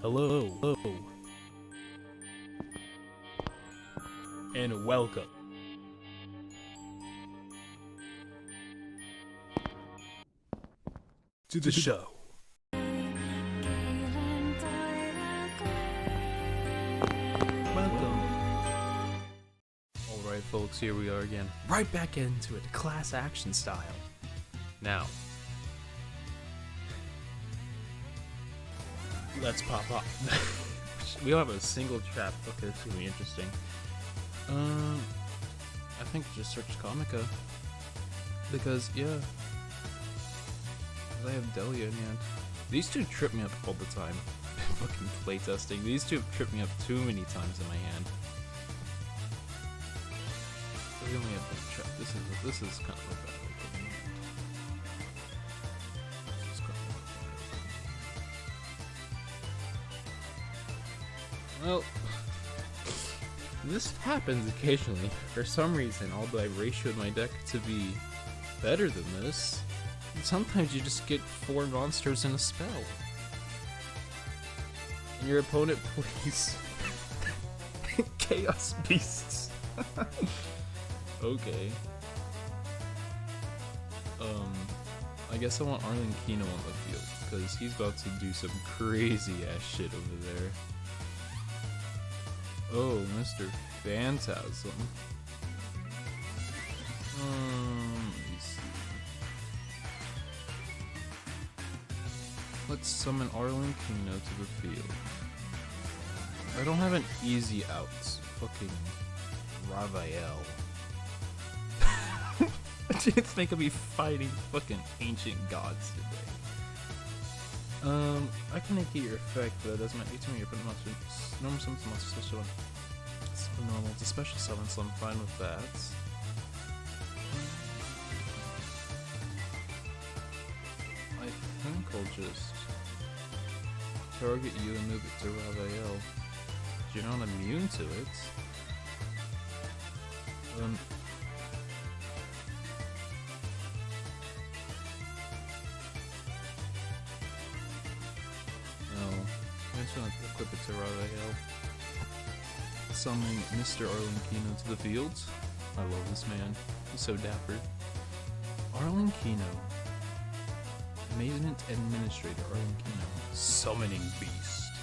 Hello, and welcome to the show. Welcome. Alright folks, here we are again. Right back into it, class action style. Now, let's pop up. We don't have a single trap. Okay, this is gonna be interesting. I think just search Comica. Because, yeah. I have Delia in hand. These two trip me up all the time. Fucking playtesting. These two have tripped me up too many times in my hand. We only have one trap. This is kind of a bad opening. Well, this happens occasionally. For some reason, although I ratioed my deck to be better than this, sometimes you just get 4 monsters in a spell. And your opponent plays Chaos Beasts. Okay. I guess I want Arlen Kino on the field, because he's about to do some crazy ass shit over there. Oh, Mr. Phantasm. Let me see. Let's summon Arlen Kino to the field. I don't have an easy out. Fucking Raphael. I didn't think I'd be fighting fucking ancient gods today. I can negate your effect, but that doesn't make me too many opponent monsters. Normal summons the monster special. It's so normal. It's a special summon, so I'm fine with that. I think I'll just target you and move it to Raphael. You're not immune to it. I'm just gonna equip it to Raphael. Summoning Mr. Arlen Kino to the field. I love this man. He's so dapper. Arlen Kino. Amazement Administrator Arlen Kino. Summoning Beast.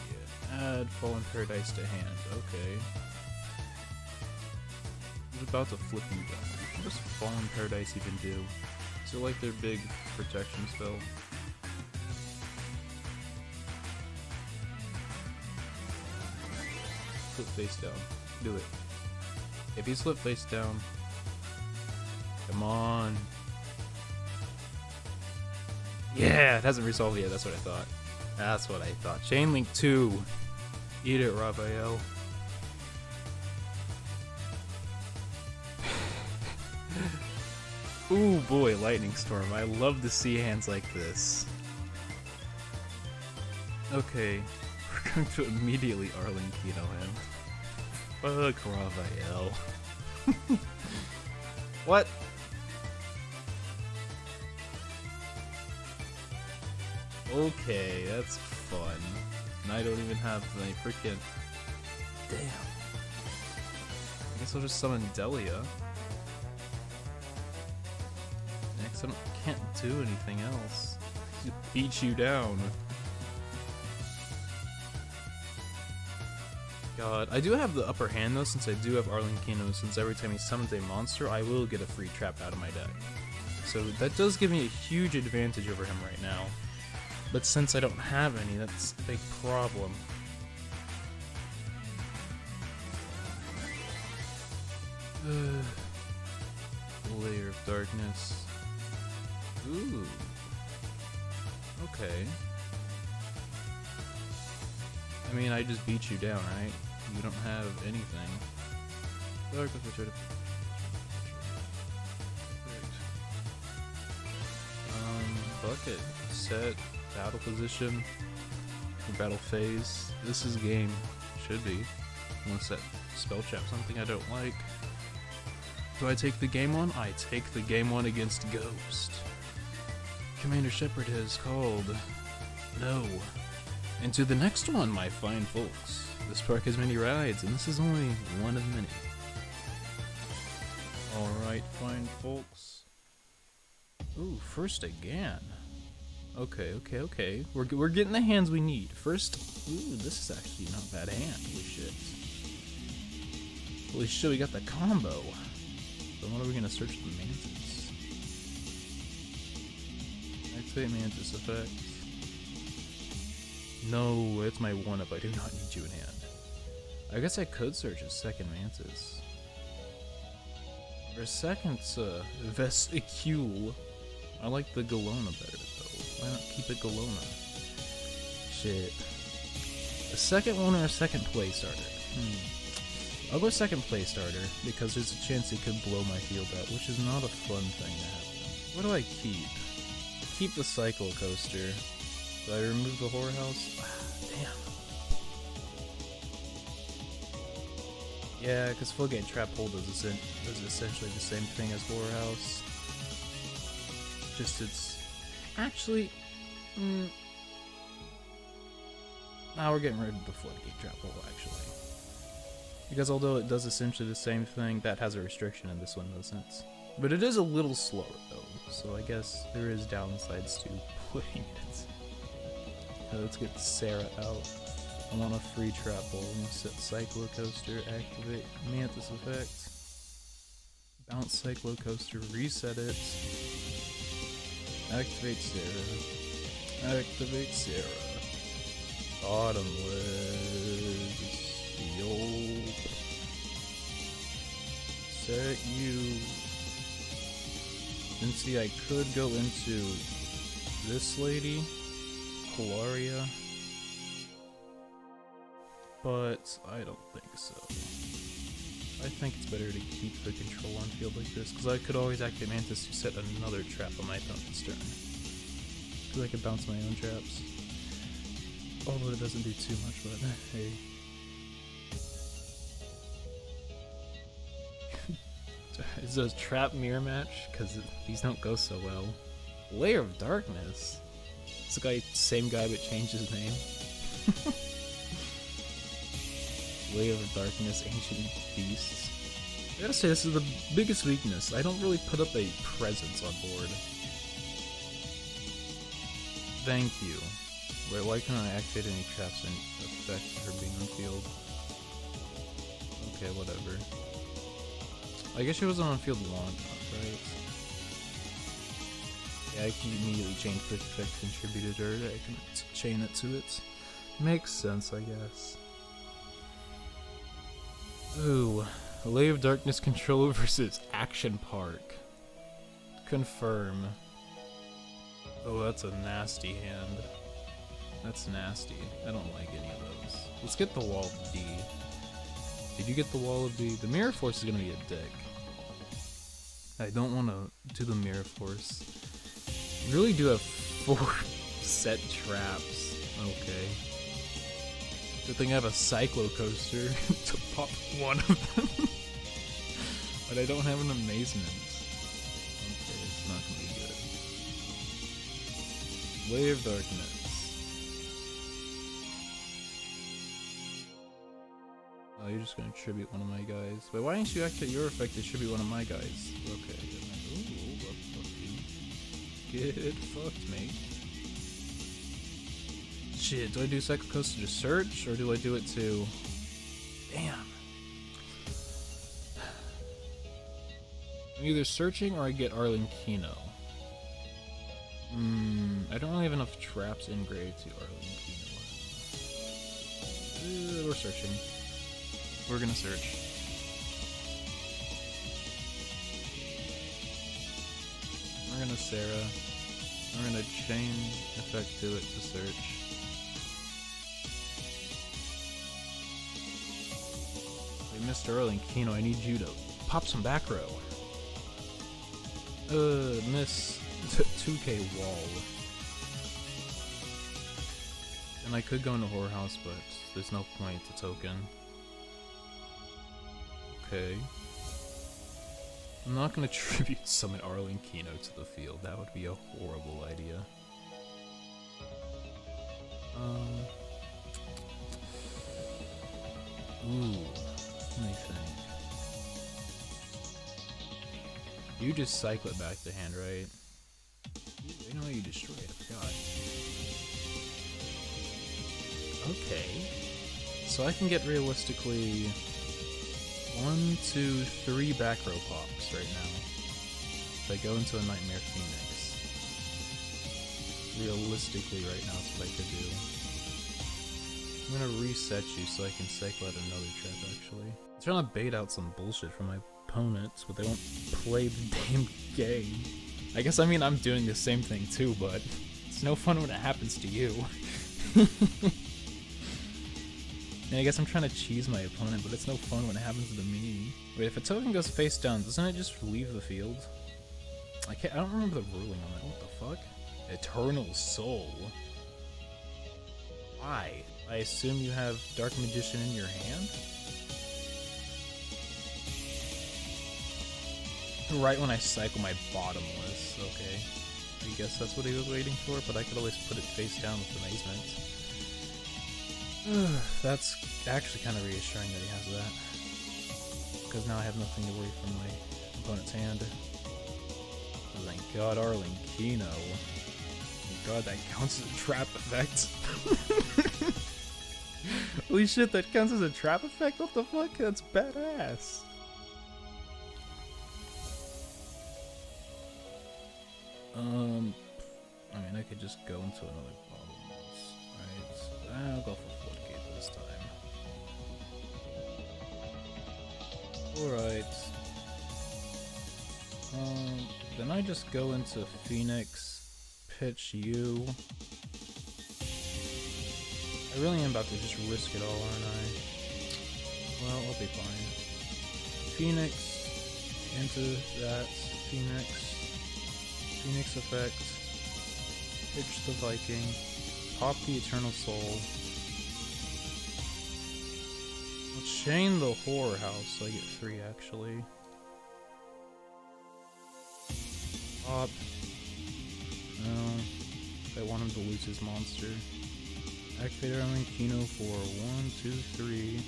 Yeah. Add Fallen Paradise to hand. Okay. I was about to flip you down. What does Fallen Paradise even do? Is it like their big protection spell? Flip face down. Do it. If he's flip face down, come on. Yeah, it hasn't resolved yet. That's what I thought. That's what I thought. Chain Link 2. Eat it, Raphael. Ooh boy, Lightning Storm. I love to see hands like this. Okay. We're going to immediately Arlen Kino him. Fuck Raphael. What? Okay, that's fun. And I don't even have my freaking... Damn. I guess I'll just summon Delia. Next, I can't do anything else. Just beat you down. God, I do have the upper hand though, since I do have Arlen Kino, since every time he summons a monster, I will get a free trap out of my deck. So that does give me a huge advantage over him right now. But since I don't have any, that's a big problem. Layer of Darkness. Ooh. Okay. I mean, I just beat you down, right? You don't have anything. Bucket. Set. Battle position. Battle phase. This is game. Should be. Unless that spell trap something I don't like. Do I take the game one? I take the game one against Ghost. Commander Shepard has called No. And to the next one, my fine folks. This park has many rides, and this is only one of many. Alright, fine folks. Ooh, first again. Okay. We're getting the hands we need. First, ooh, this is actually not a bad hand. Holy shit, we got the combo. So what are we gonna search the mantis? Activate mantis effect. No, it's my one up. I do not need you in hand. I guess I could search a second mantis. Or a second vesicule. I like the Galona better though. Why not keep it Galona? Shit. A second one or a second play starter? I'll go second play starter because there's a chance it could blow my field out, which is not a fun thing to happen. What do I keep? Keep the cycle coaster. Do I remove the whorehouse? Damn. Yeah, because Floodgate Trap Hole does essentially the same thing as whorehouse. Just it's actually. Now we're getting rid of the Floodgate Trap Hole actually. Because although it does essentially the same thing, that has a restriction and this one doesn't. But it is a little slower though, so I guess there is downsides to playing it. Let's get Sarah out. I want a free trap hole. I'm gonna set Cyclo Coaster, activate Mantis effect, bounce Cyclo Coaster, reset it, activate Sarah, bottom legs, yo, set you. And see, I could go into this lady, Hilaria, but I don't think so. I think it's better to keep the control on field like this, because I could always activate Mantis to set another trap on my opponent's turn. Because I could bounce my own traps. Although it doesn't do too much, but hey. Is this a trap mirror match? Because these don't go so well. Layer of Darkness? It's the guy, same guy but changed his name. Layer of Darkness, Ancient Beasts. I gotta say, this is the biggest weakness. I don't really put up a presence on board. Thank you. Wait, why can't I activate any traps and affect her being on field? Okay, whatever. I guess she wasn't on field long enough, right? Yeah, I can immediately change quick effect contributed to her. I can chain it to it. Makes sense, I guess. Ooh, a Layer of Darkness controller versus Action Park. Confirm. Oh, that's a nasty hand. That's nasty. I don't like any of those. Let's get the Wall of D. Did you get the Wall of D? The Mirror Force is gonna be a dick. I don't want to do the Mirror Force. You really do have 4 set traps. Okay. Good thing I have a Cyclo Coaster to pop one of them. But I don't have an Amazement. Okay, it's not gonna be good. Layer of Darkness. Oh, you're just gonna tribute one of my guys. But why didn't you activate your effect to tribute one of my guys? Okay. Ooh, fuck you. Get fucked, mate. Shit, do I do Cycle Coaster to search, or do I do it to... Damn. I'm either searching or I get Arlenkino. I don't really have enough traps in grade to Arlenkino. We're searching. We're gonna search. We're gonna Sarah. We're gonna chain effect to it to search. Hey, Mr. Arlenkino, I need you to pop some back row. Miss 2K wall. And I could go into Whorehouse, but there's no point to token. Okay. I'm not gonna tribute summon Arlenkino to the field. That would be a horrible idea. Ooh, let me think. You just cycle it back to hand, right? You know how you destroy it, I forgot. Okay. So I can get realistically 1, 2, 3 back row pops right now. If I go into a Nightmare Phoenix. Realistically right now that's what I could do. I'm gonna reset you so I can cycle out another trap actually. I'm trying to bait out some bullshit from my opponents, but they won't play the damn game. I guess I'm doing the same thing too, but it's no fun when it happens to you. And I guess I'm trying to cheese my opponent, but it's no fun when it happens to me. Wait, if a token goes face down, doesn't it just leave the field? I don't remember the ruling on that. What the fuck? Eternal Soul. Why? I assume you have Dark Magician in your hand? Right when I cycle my bottomless, okay. I guess that's what he was waiting for, but I could always put it face down with Amazement. That's actually kind of reassuring that he has that. Because now I have nothing to worry from my opponent's hand. Oh, thank God, Arlinkino. Thank God, that counts as a trap effect. Holy shit, that counts as a trap effect? What the fuck? That's badass. I could just go into another bottomless, right? I'll go for Floodgate this time. Alright. Then I just go into Phoenix, pitch you. I really am about to just risk it all, aren't I? Well, I'll be fine. Phoenix, into that, Phoenix effect, pitch the Viking, pop the Eternal Soul. I'll chain the Horror House so I get 3 actually. Pop. No. I want him to lose his monster. Activate Arlinkino for 1, 2, 3.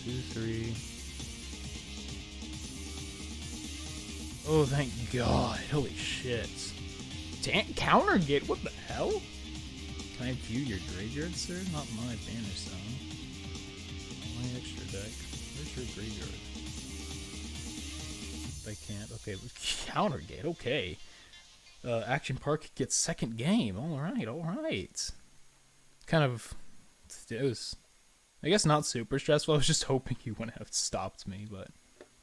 2, 3. Oh, thank God. Holy shit. Counter Gate? What the hell? Can I view your graveyard, sir? Not my banish zone. My extra deck. Where's your graveyard? I can't. Okay, Counter Gate. Okay. Action Park gets second game. Alright. Kind of. It was, I guess, not super stressful. I was just hoping you wouldn't have stopped me, but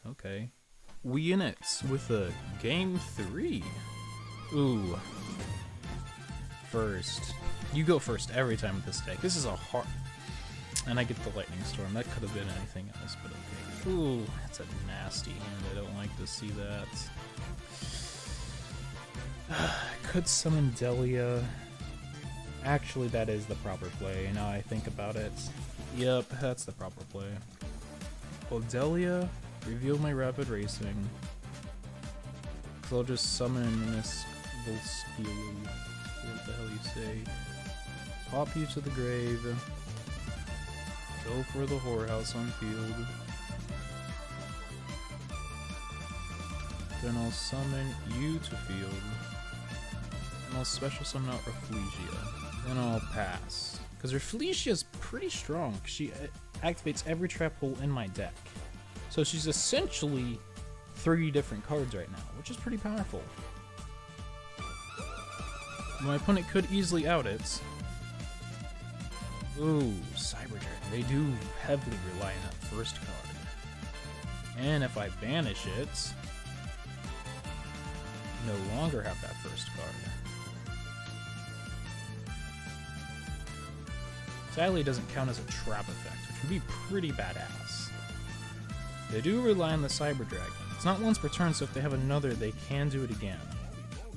okay. We in it with a game 3. Ooh. First. You go first every time with this deck. This is a hard... And I get the Lightning Storm. That could have been anything else, but okay. Ooh, that's a nasty hand. I don't like to see that. I could summon Delia. Actually, that is the proper play. Now I think about it. Yep, that's the proper play. Well, Delia, reveal my Rapid Racing. So I'll just summon Miss Volskill. What the hell you say? Pop you to the grave. Go for the Whorehouse on field. Then I'll summon you to field. And I'll special summon out Rafflesia. Then I'll pass. Because Rafflesia's pretty strong. She activates every trap hole in my deck. So she's essentially 3 different cards right now, which is pretty powerful. My opponent could easily out it. Ooh, Cyber Dragon. They do heavily rely on that first card. And if I banish it, no longer have that first card. Sadly, it doesn't count as a trap effect, which would be pretty badass. They do rely on the Cyber Dragon. It's not once per turn, so if they have another, they can do it again.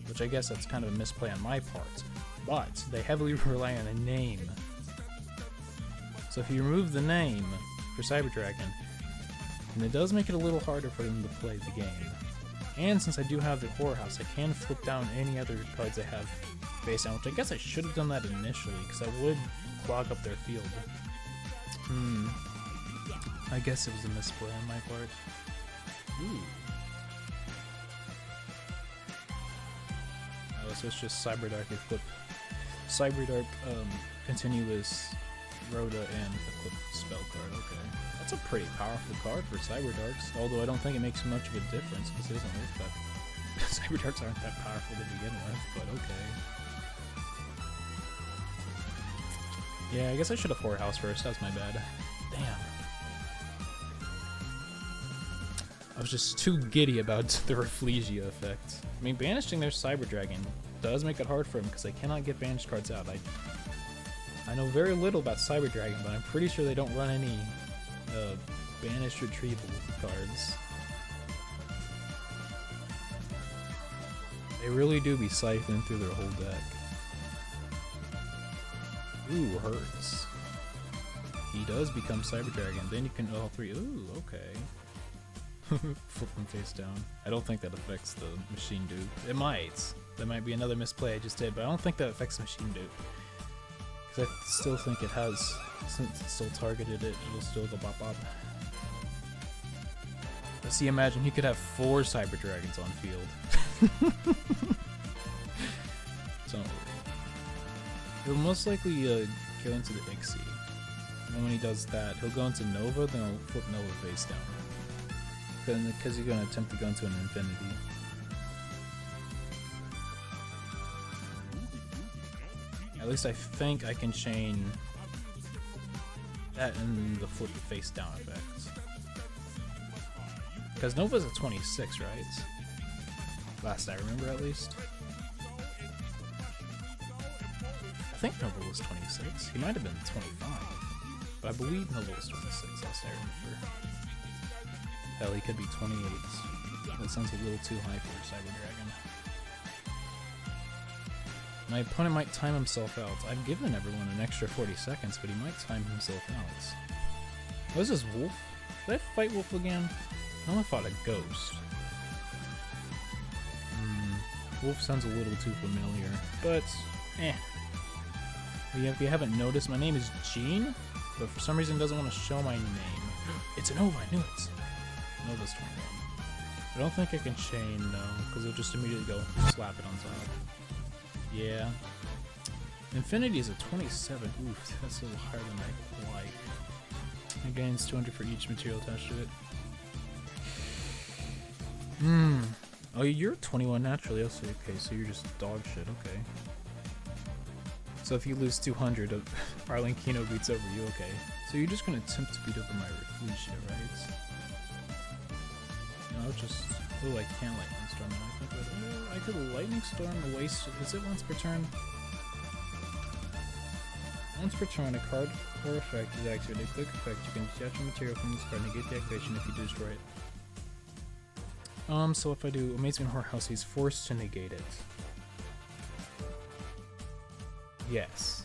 Which I guess that's kind of a misplay on my part. But they heavily rely on a name. So if you remove the name for Cyber Dragon, then it does make it a little harder for them to play the game. And since I do have the Horror House, I can flip down any other cards I have face down, which I guess I should have done that initially, because I would clog up their field. I guess it was a misplay on my part. Ooh. Oh, so it's just Cyberdark, equip Cyberdark, Continuous, Rhoda, and equip spell card. Okay. That's a pretty powerful card for Cyberdarks, although I don't think it makes much of a difference because it doesn't work that. Cyberdarks aren't that powerful to begin with, but okay. Yeah, I guess I should have Horror House first. That's my bad. Damn. I was just too giddy about the Rafflesia effect. I mean, banishing their Cyber Dragon does make it hard for him because I cannot get banished cards out. I know very little about Cyber Dragon, but I'm pretty sure they don't run any banished retrieval cards. They really do be siphoning through their whole deck. Ooh, hurts. He does become Cyber Dragon. Then you can all three. Ooh, okay. Flip them face down. I don't think that affects the machine dupe. It might. That might be another misplay I just did, but I don't think that affects machine dupe. Because I still think it has, since it still targeted it, it'll still go bop bop. But see, imagine he could have 4 Cyber Dragons on field. Don't worry. He'll most likely go into the Ixie. And when he does that, he'll go into Nova, then he'll flip Nova face down. Because he's going to attempt to go into an Infinity. At least I think I can chain that and the flip face down effect. Because Nova's a 26, right? Last I remember, at least. I think Nova was 26. He might have been 25. But I believe Nova was 26, last I remember. Hell, he could be 28. That sounds a little too high for a Cyber Dragon. My opponent might time himself out. I've given everyone an extra 40 seconds, but he might time himself out. What is this, Wolf? Did I fight Wolf again? I only fought a Ghost. Wolf sounds a little too familiar, but eh. If you haven't noticed, my name is Gene, but for some reason it doesn't want to show my name. It's a Nova, I knew it. Nova's 21. I don't think I can chain, no, because it'll just immediately go slap it on top. Yeah. Infinity is a 27. Oof, that's a little higher than I like. It gains 200 for each material attached to it. Oh, you're 21 naturally. Okay, so you're just dog shit. Okay. So if you lose 200, Arlenkino beats over you. Okay. So you're just gonna attempt to beat over my Rafflesia, right? No, just. Oh, I can't Lightning Storm. I could Lightning Storm the waste. Is it once per turn? Once per turn, a card or effect is activated. A quick effect. You can detach a material from this card and negate the activation if you destroy it. So if I do Amazement Horror House, he's forced to negate it. Yes.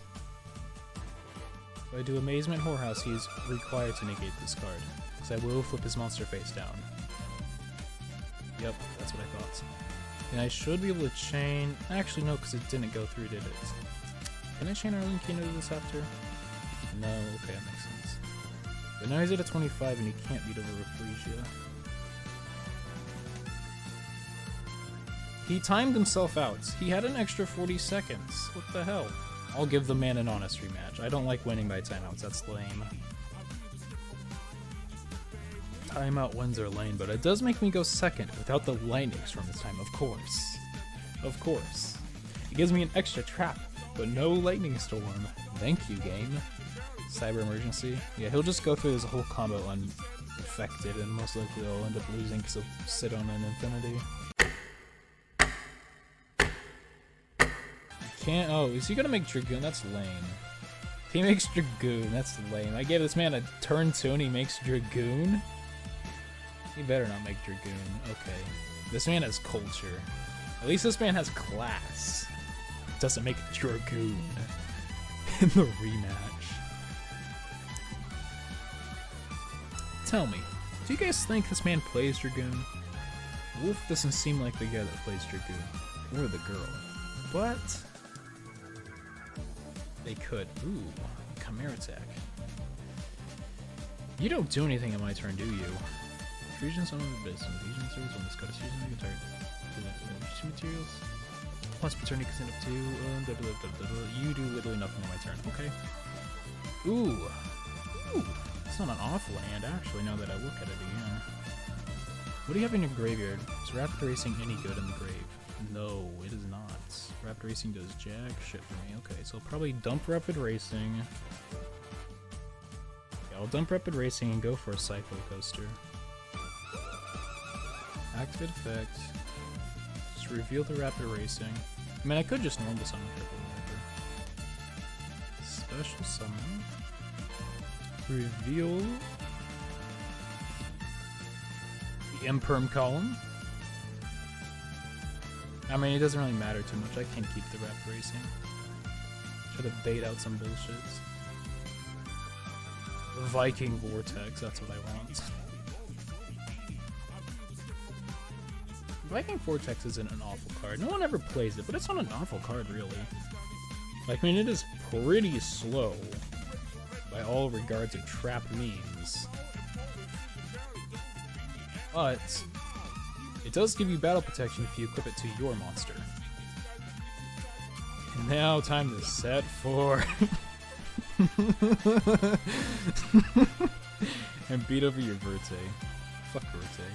If I do Amazement Horror House, he's required to negate this card. Because I will flip his monster face down. Yep, that's what I thought. And I should be able to chain... Actually, no, because it didn't go through, did it? Can I chain Arlenkino to this after? No, okay, that makes sense. But now he's at a 25 and he can't beat over Rafflesia. He timed himself out. He had an extra 40 seconds. What the hell? I'll give the man an honest rematch. I don't like winning by timeouts. That's lame. Timeout wins are lame, but it does make me go second without the lightning storm this time, of course. Of course. It gives me an extra trap, but no lightning storm. Thank you, game. Cyber emergency. Yeah, he'll just go through this whole combo unaffected, and most likely he'll end up losing because he'll sit on an Infinity. Can't. Oh, is he gonna make Dragoon? That's lame. If he makes Dragoon, that's lame. I gave this man a turn 2 and he makes Dragoon? He better not make Dragoon. Okay. This man has culture. At least this man has class. Doesn't make Dragoon in the rematch. Tell me, do you guys think this man plays Dragoon? Wolf doesn't seem like the guy that plays Dragoon. Or the girl. But they could. Ooh, Chimera attack. You don't do anything on my turn, do you? Fusion some of the bits. Fusion materials on this card. Fusion the guitar. Two materials. Plus per turn you can send up to. You do literally nothing on my turn. Okay. Ooh. Ooh. It's not an awful hand, actually, now that I look at it again. What do you have in your graveyard? Is Rapid Racing any good in the grave? No, it is not. Rapid Racing does jack shit for me. Okay, so I'll probably dump Rapid Racing. Okay, I'll dump Rapid Racing and go for a CHiCO Coaster. Activate effect. Just reveal the Rapid Racing. I mean, I could just normal summon Triple Viper. Special summon. Reveal the Imperm column. I mean, it doesn't really matter too much. I can keep the Rapid Racing. Try to bait out some bullshits. Viking Vortex, that's what I want. Viking Vortex isn't an awful card. No one ever plays it, but it's not an awful card, really. Like, I mean, it is pretty slow by all regards of trap means. But it does give you battle protection if you equip it to your monster. And now time to set for and beat over your Verte. Fuck Verte.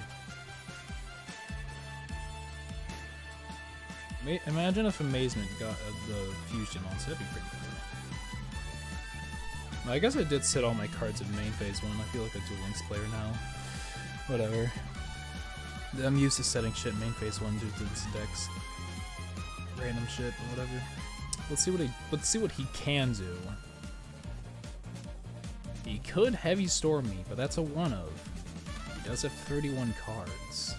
Imagine if Amazement got the fusion monster. That'd be pretty cool. Well, I guess I did set all my cards in main phase 1. I feel like a Duel Links player now. Whatever. I'm used to setting shit main phase 1 due to this deck's random shit or whatever. Let's see what he can do. He could Heavy Storm me, but that's a one of. He does have 31 cards.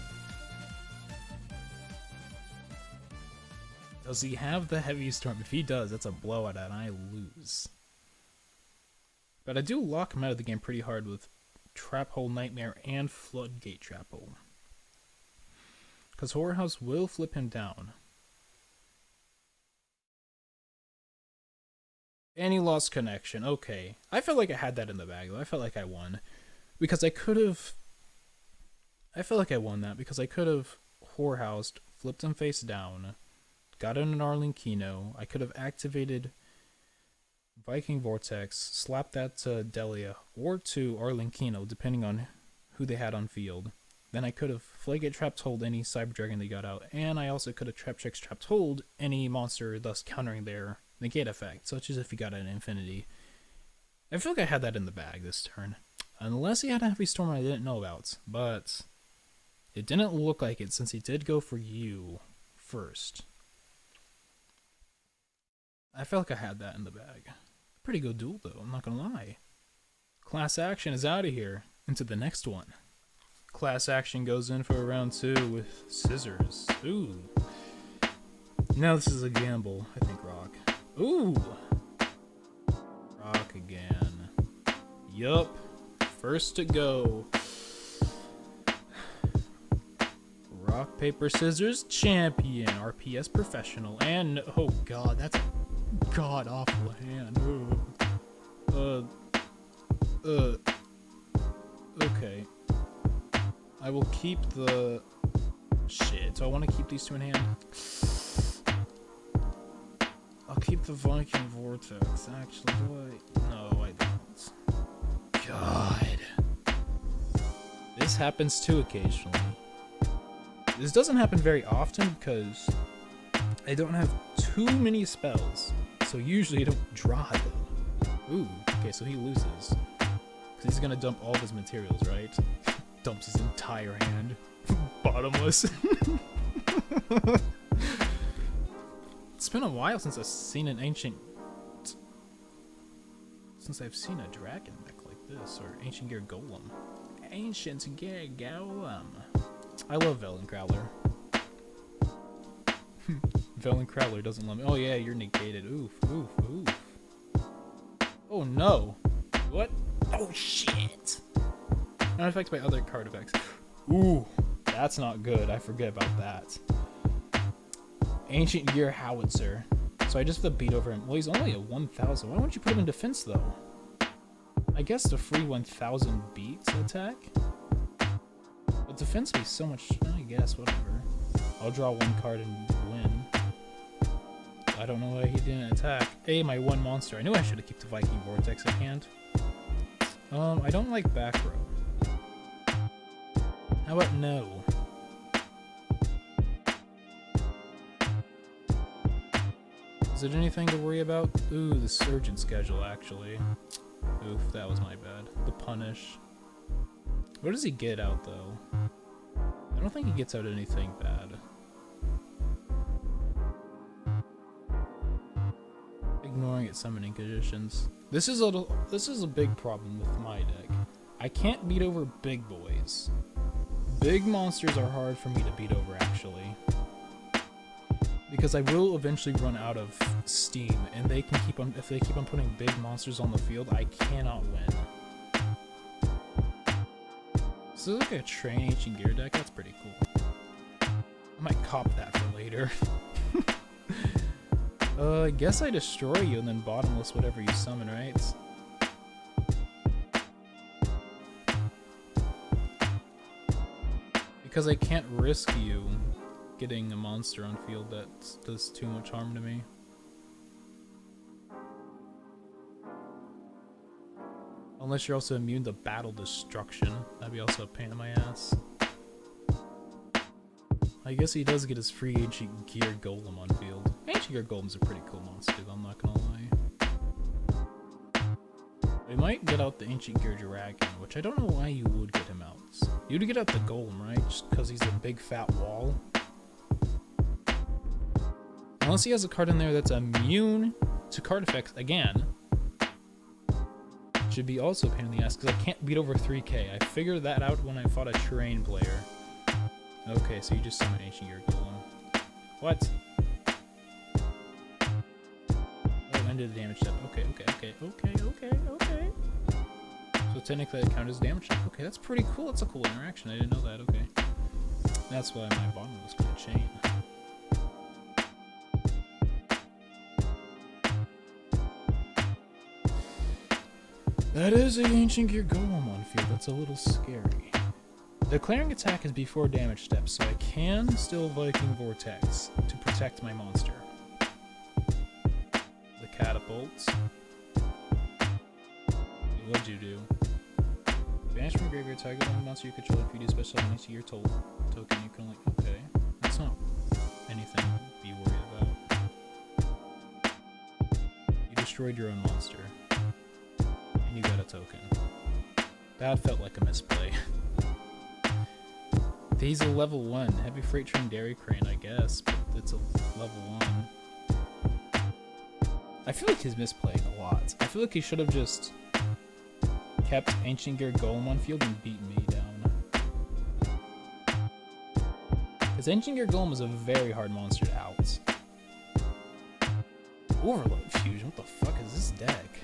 Does he have the Heavy Storm? If he does, that's a blowout and I lose. But I do lock him out of the game pretty hard with Trap Hole Nightmare and Floodgate Trap Hole. Because Horror House will flip him down. And he lost connection. Okay. I felt like I had that in the bag, though. I felt like I won. Because I could have... I felt like I won that because I could have Horror Housed, flipped him face down, got in an Arlinkino. I could have activated Viking Vortex, slapped that to Delia or to Arlinkino, depending on who they had on field. Then I could have Flagate Trapped Hold any Cyber Dragon they got out, and I also could have Trap Checks Trapped Hold any monster, thus countering their negate effect, such as if he got an Infinity. I feel like I had that in the bag this turn. Unless he had a Heavy Storm I didn't know about, but it didn't look like it since he did go for you first. I felt like I had that in the bag. Pretty good duel though, I'm not gonna lie. Class Action is out of here. Into the next one. Class Action goes in for round 2 with Scissors. Ooh. Now this is a gamble. I think Rock. Ooh. Rock again. Yup. First to go. Rock, paper, scissors, champion. RPS professional. And, oh god, that's a god awful hand. Okay. I will keep the... Shit, do I want to keep these two in hand? I'll keep the Viking Vortex, actually, do I? No, I don't. God. This happens too occasionally. This doesn't happen very often because I don't have too many spells, so usually I don't draw them. Ooh, okay, so he loses. Because he's gonna dump all of his materials, right? Dumps his entire hand. Bottomless. It's been a while since I've seen an ancient... Since I've seen a dragon mech like this, or Ancient Gear Golem. Ancient Gear Golem. I love Velencrowler. Velencrowler doesn't love me. Oh yeah, you're negated. Oof, oof, oof. Oh no. What? Oh shit. Not affected by other card effects. Ooh. That's not good. I forget about that. Ancient Gear Howitzer. So I just have to beat over him. Well, he's only at 1,000. Why wouldn't you put him in defense, though? I guess the free 1,000 beats attack? But defense would be so much... I guess, whatever. I'll draw one card and win. I don't know why he didn't attack. Hey, my one monster. I knew I should have kept the Viking Vortex in hand. I don't like back row. How about no? Is it anything to worry about? Ooh, the Surgeon schedule, actually. Oof, that was my bad. The Punish. What does he get out, though? I don't think he gets out anything bad. Ignoring its summoning conditions. This is a big problem with my deck. I can't beat over big boys. Big monsters are hard for me to beat over, actually. Because I will eventually run out of steam, and they can keep on, if they keep on putting big monsters on the field, I cannot win. So like a Train Ancient Gear deck, that's pretty cool. I might cop that for later. I guess I destroy you and then bottomless whatever you summon, right? Because I can't risk you getting a monster on field that does too much harm to me. Unless you're also immune to battle destruction. That'd be also a pain in my ass. I guess he does get his free Ancient Gear Golem on field. Ancient Gear Golem's a pretty cool monster, though, I'm not gonna lie. We might get out the Ancient Gear Dragon, which I don't know why you would get him out. You'd get out the Golem, right? Just because he's a big fat wall. Unless he has a card in there that's immune to card effects again. Should be also a pain in the ass, because I can't beat over 3k. I figured that out when I fought a terrain player. Okay, so you just summon Ancient Gear Golem. What? Oh, ended the damage step. Okay. So technically that counts as damage step. Okay, that's pretty cool. That's a cool interaction. I didn't know that. Okay. That's why my bottom was going to chain. That is an Ancient Gear Golem on field. That's a little scary. Declaring attack is before damage steps, so I can still Viking Vortex to protect my monster. The catapults. What'd you do? Banish from graveyard, target one monster you control. If you do special damage to your token, you can only... Okay. That's not anything to be worried about. You destroyed your own monster. And you got a token. That felt like a misplay. He's a level 1. Heavy Freight Train Dairy Crane, I guess, but it's a level 1. I feel like he's misplaying a lot. I feel like he should have just kept Ancient Gear Golem on field and beat me down. Because Ancient Gear Golem is a very hard monster to out. Overload Fusion, what the fuck is this deck?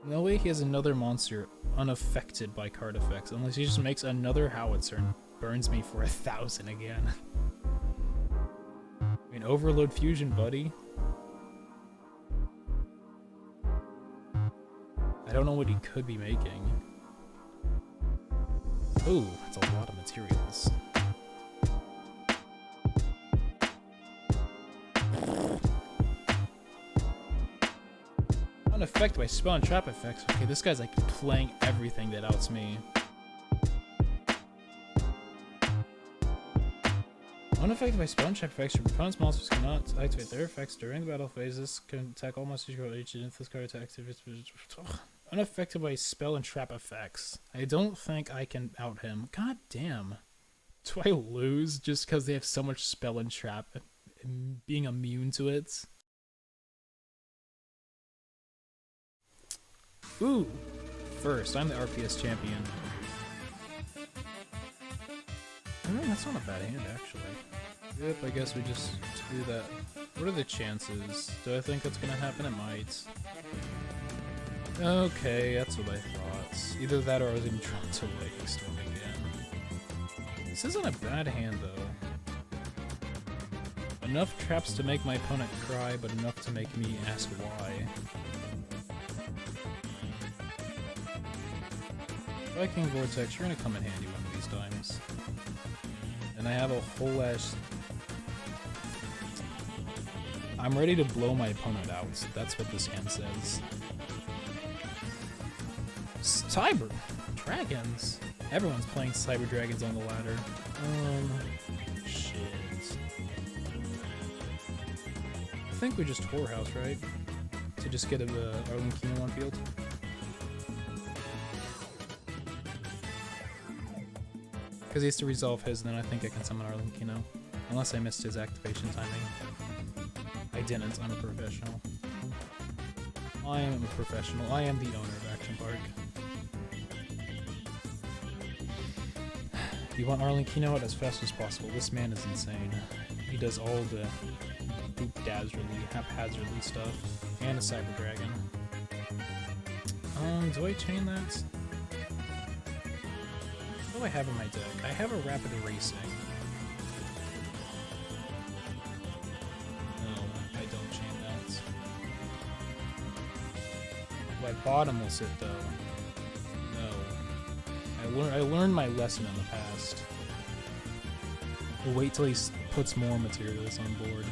No way he has another monster unaffected by card effects, unless he just makes another Howitzer and burns me for 1,000 again. I mean, Overload Fusion, buddy. I don't know what he could be making. Ooh, that's a lot of materials. Unaffected by spell and trap effects. Okay, this guy's like playing everything that outs me. Unaffected by spell and trap effects, your opponent's monsters cannot activate their effects during the battle phase. This can attack all monsters you control each if this card attacks. Unaffected by spell and trap effects. I don't think I can out him. God damn. Do I lose just because they have so much spell and trap and being immune to it? Ooh! First, I'm the RPS champion. I mean, that's not a bad hand, actually. Yep, I guess we just do that. What are the chances? Do I think that's gonna happen? It might. Okay, that's what I thought. Either that or I was being drawn to Wake Storm again. This isn't a bad hand, though. Enough traps to make my opponent cry, but enough to make me ask why. Viking Vortex, you're gonna come in handy one of these times. And I have a whole ass... I'm ready to blow my opponent out. That's what this hand says. Cyber Dragons? Everyone's playing Cyber Dragons on the ladder. Shit. I think we just whorehouse, right? To just get a Arlenkino on field. Because he has to resolve his, and then I think I can summon Arlenkino. Unless I missed his activation timing. I didn't, I'm a professional. I am a professional. I am the owner of Action Park. You want Arlenkino out as fast as possible. This man is insane. He does all the haphazardly stuff. And a Cyber Dragon. Do I chain that? What do I have in my deck? I have a Rapid Erasing. No, I don't chain that. My bottom will sit though. No. I learned my lesson in the past. We'll wait till he puts more materials on board.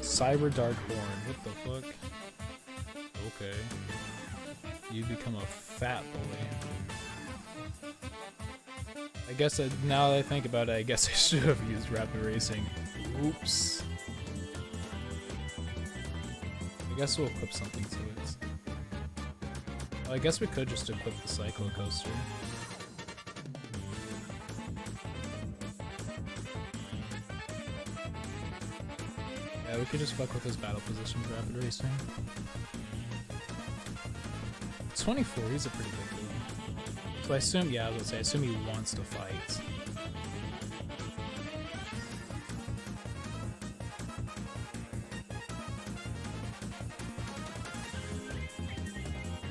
Cyber Dark Horn. What the fuck? Okay. You become a fat boy. I guess now that I think about it, I guess I should have used Rapid Racing. Oops. I guess we'll equip something to it. Well, I guess we could just equip the Cyclo Coaster. Yeah, we could just fuck with his battle position with Rapid Racing. 24, he's a pretty big dude. So I assume, yeah, I was gonna say, I assume he wants to fight.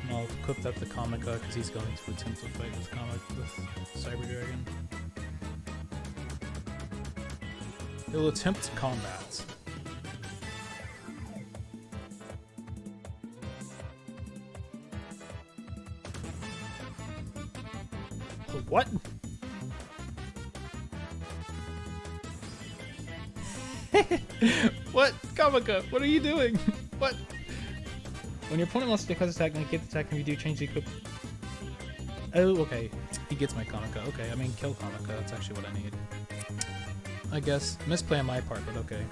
And I'll equip that to Comica, because he's going to attempt to fight with Cyber Dragon. He'll attempt combat. What? What? Comica, what are you doing? What? When your opponent wants to take his attack, and get the attack, and you do change the equip. Oh, okay. He gets my Comica. Okay, I mean, kill Comica. That's actually what I need. I guess. Misplay on my part, but okay.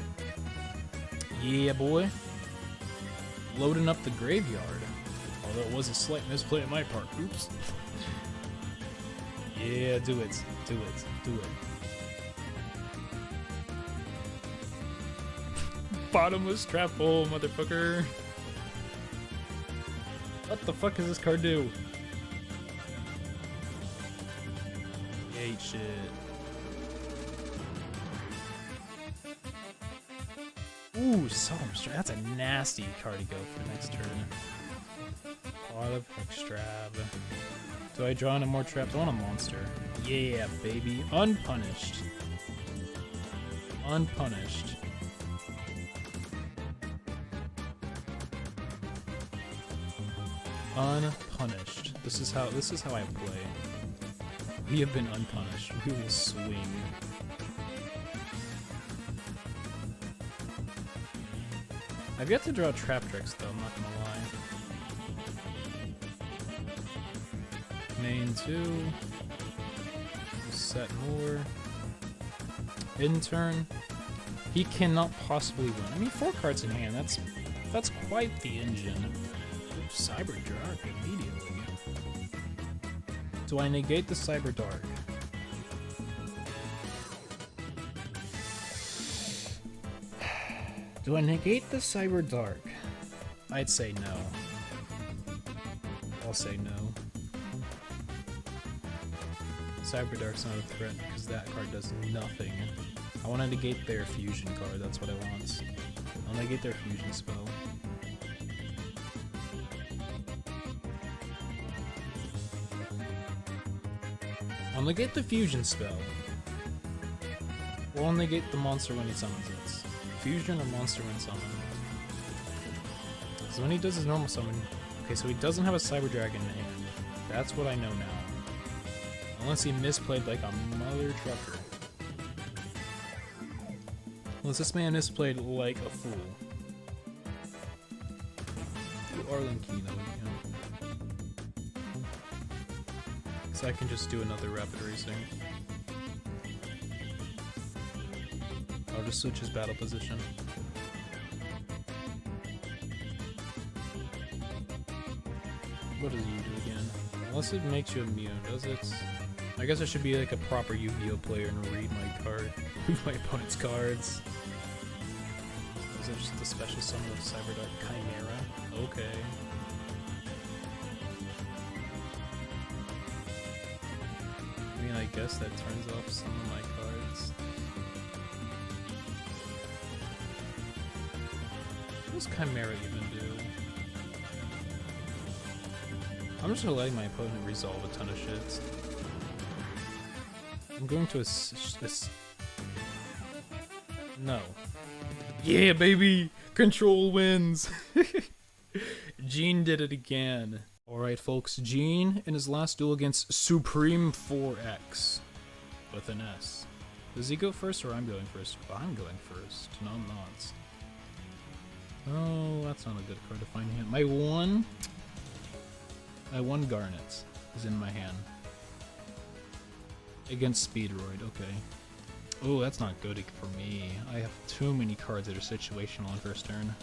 Yeah, boy. Loading up the graveyard. Although it was a slight misplay on my part. Oops. Yeah, do it. Do it. Do it. Bottomless trap hole, motherfucker. What the fuck does this card do? Hate shit. Ooh, Solemn Strab. That's a nasty card to go for next turn. Pot of Extrab. Do I draw any more traps? I want a monster. Yeah, baby. Unpunished. Unpunished. Unpunished. This is how I play. We have been unpunished. We will swing. I've yet to draw trap tricks though, I'm not gonna lie. Main 2. Set more. Intern. He cannot possibly win. I mean, 4 cards in hand. That's quite the engine. Cyber Dark immediately. Do I negate the Cyber Dark? Do I negate the Cyber Dark? I'd say no. I'll say no. Cyber Dark's not a threat because that card does nothing. I want to negate their fusion card, that's what I want. I'll negate their fusion spell. I'll negate the fusion spell. Or I'll negate the monster when he summons it. Fusion or monster when summoned. So when he does his normal summon... Okay, so he doesn't have a Cyber Dragon in hand. That's what I know now. Unless he misplayed like a mother trucker. Unless this man misplayed like a fool. Arlenkino, yeah. So I can just do another rapid racing. I'll just switch his battle position. What does you do again? Unless it makes you immune, does it? I guess I should be like a proper Yu-Gi-Oh player and read my card, read my opponent's cards. Is it just the special summon of Cyberdark Chimera? Okay. I mean, I guess that turns off some of my cards. What does Chimera even do? I'm just gonna let my opponent resolve a ton of shit. I'm going to no. Yeah, baby! Control wins! Gene did it again. Alright, folks, Gene in his last duel against Supreme 4X. With an S. Does he go first or I'm going first? Well, I'm going first. No, I'm not. Oh, that's not a good card to find hand. My one Garnet is in my hand. Against Speedroid, okay. Oh, that's not good for me. I have too many cards that are situational on first turn.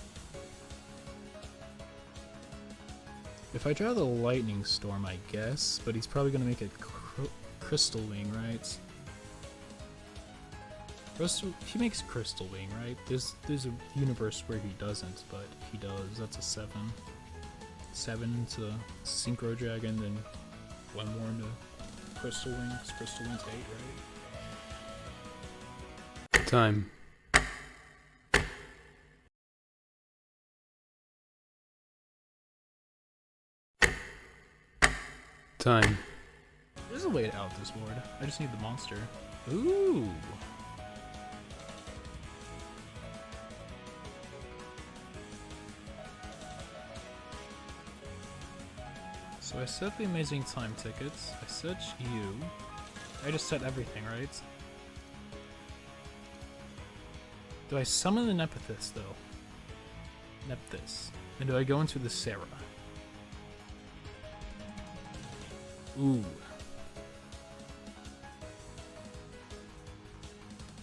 If I draw the Lightning Storm, I guess, but he's probably gonna make a Crystal Wing, right? He makes Crystal Wing, right? There's a universe where he doesn't, but he does. That's a 7. 7 to Synchro Dragon, then one more into Crystal Wings. Crystal Wings 8, right? Time. Time. There's a way to out this board. I just need the monster. Ooh! So I set the Amazing Time tickets, I set you, I just set everything, right? Do I summon the Nephthys though? Nephthys. And do I go into the Sarah? Ooh.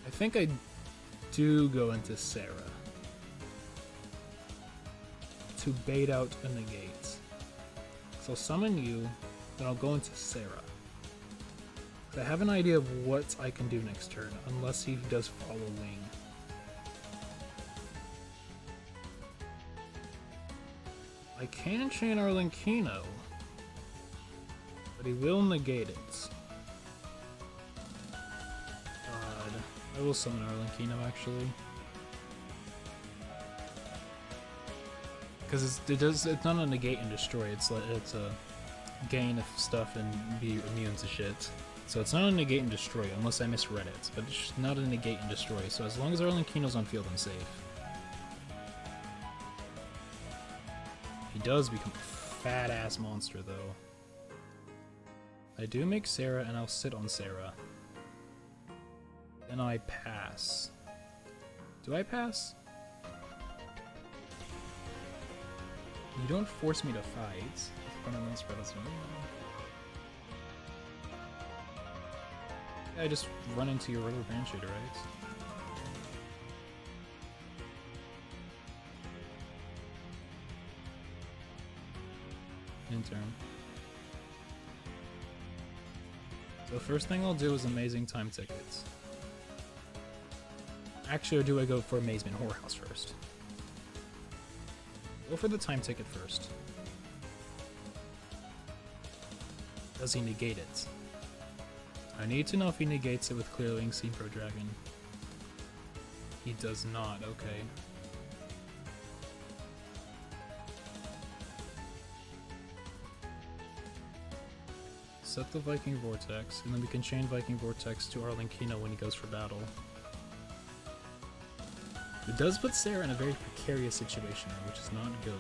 I think I do go into Sarah. To bait out a negate. So I'll summon you, then I'll go into Sarah. I have an idea of what I can do next turn, unless he does follow Wing. I can chain Arlenkino, but he will negate it. God, I will summon Arlenkino actually. Because it's not a negate and destroy, it's a gain of stuff and be immune to shit. So it's not a negate and destroy, unless I misread it, but it's not a negate and destroy, so as long as Arlenkino's on field, I'm safe. He does become a fat-ass monster, though. I do make Sarah, and I'll sit on Sarah. Then I pass. Do I pass? You don't force me to fight. Yeah, I just run into your River Banshee, right? In turn. So first thing I'll do is Amazing Time tickets. Actually, or do I go for Amazement Whorehouse first? Go for the time ticket first. Does he negate it? I need to know if he negates it with Clearwing Synchro Dragon. He does not, okay. Set the Viking Vortex, and then we can chain Viking Vortex to Arlinkino when he goes for battle. It does put Sarah in a very precarious situation, which is not good.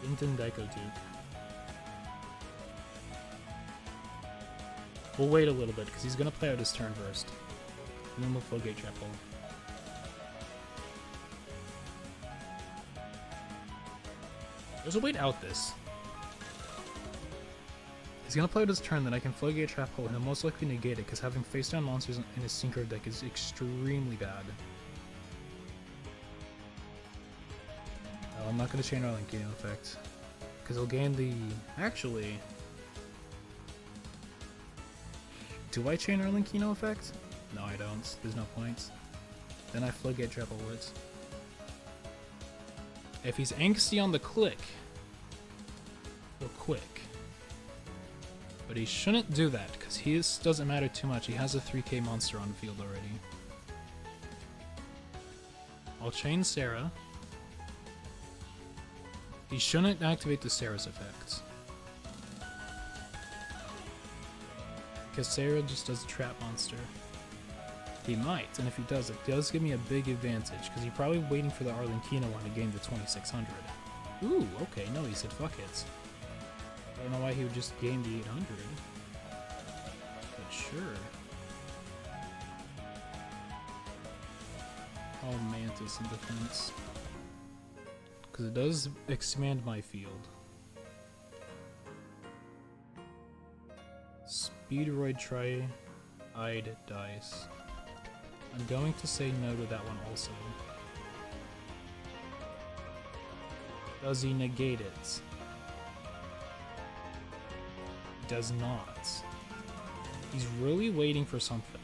Inten Daiko Duke. We'll wait a little bit, because he's going to play out his turn first. And then we'll Floodgate Trap Hole. There's a way to out this. He's gonna play out his turn, then I can Floodgate Trap Hole, and he'll most likely negate it, because having face-down monsters in his synchro deck is extremely bad. No, I'm not gonna chain Arlinkino effect, because he'll gain the... Actually... Do I chain Arlinkino effect? No, I don't. There's no point. Then I Floodgate Trap Hole it. If he's angsty on the click, he'll quick. But he shouldn't do that, because his doesn't matter too much. He has a 3k monster on the field already. I'll chain Sarah. He shouldn't activate the Sarah's effect, because Sarah just does a trap monster. He might, and if he does, it does give me a big advantage, because he's probably waiting for the Arlinkino one to gain the 2600. Ooh, okay, no, he said fuck it. I don't know why he would just gain the 800. But sure. Oh, Mantis in defense. Because it does expand my field. Speedroid Tri-Eyed Dice. I'm going to say no to that one also. Does he negate it? Does not. He's really waiting for something.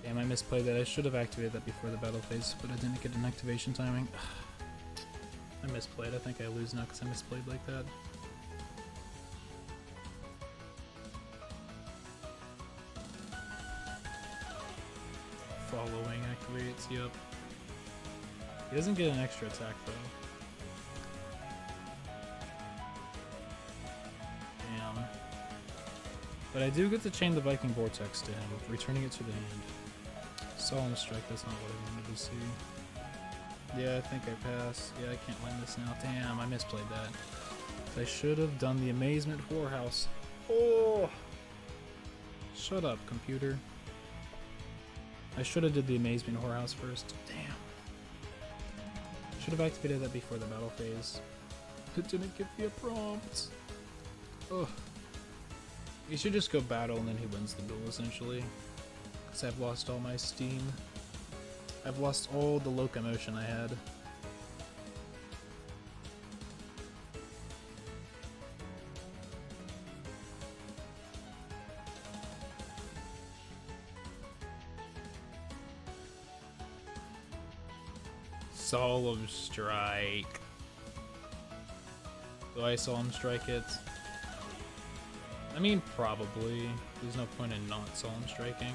Damn, I misplayed that. I should have activated that before the battle phase, but I didn't get an activation timing. I misplayed. I think I lose now because I misplayed like that. Following activates, yep. He doesn't get an extra attack though. Damn. But I do get to chain the Viking Vortex to him, returning it to the hand. Solemn Strike, that's not what I wanted to see. Yeah, I think I passed. Yeah, I can't win this now. Damn, I misplayed that. I should have done the Amazement Whorehouse. Oh! Shut up, computer. I should have did the Amazement Whorehouse first. Damn. Should have activated that before the battle phase. It didn't give me a prompt. Ugh. He should just go battle and then he wins the duel, essentially. Because I've lost all my steam. I've lost all the locomotion I had. Solemn Strike. Do I Solemn Strike it? I mean, probably. There's no point in not Solemn Striking.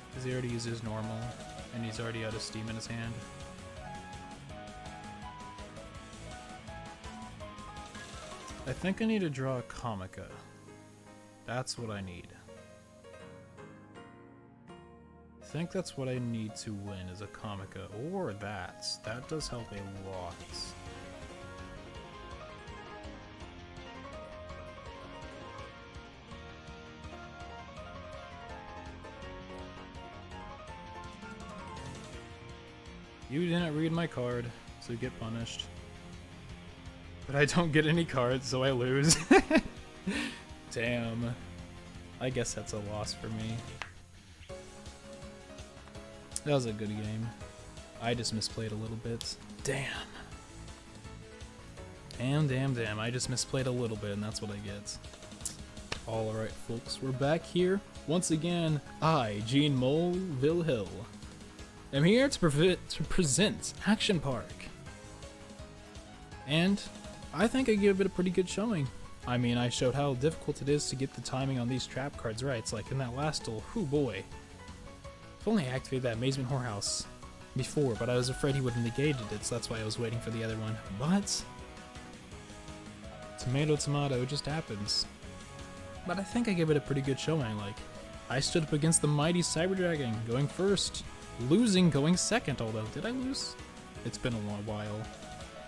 Because he already uses normal, and he's already out of steam in his hand. I think I need to draw a Comica. That's what I need. I think that's what I need to win, is a Comica, or that. That does help a lot. You didn't read my card. so get punished. But I don't get any cards, so I lose. Damn. I guess that's a loss for me. That was a good game. I just misplayed a little bit. Damn. Damn. I just misplayed a little bit, and that's what I get. Alright, folks, we're back here. Once again, I, Gene Mulvihill, am here to present Action Park. And I think I gave it a pretty good showing. I mean, I showed how difficult it is to get the timing on these trap cards right. It's like in that last duel, whoo boy. If only I activated that Amazement Whorehouse before, but I was afraid he would have negated it, so that's why I was waiting for the other one. But tomato, it just happens. But I think I gave it a pretty good showing. Like, I stood up against the mighty Cyber Dragon, going first, losing, going second, although, did I lose? It's been a long while.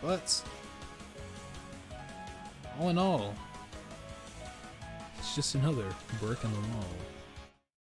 But all in all, it's just another brick in the wall.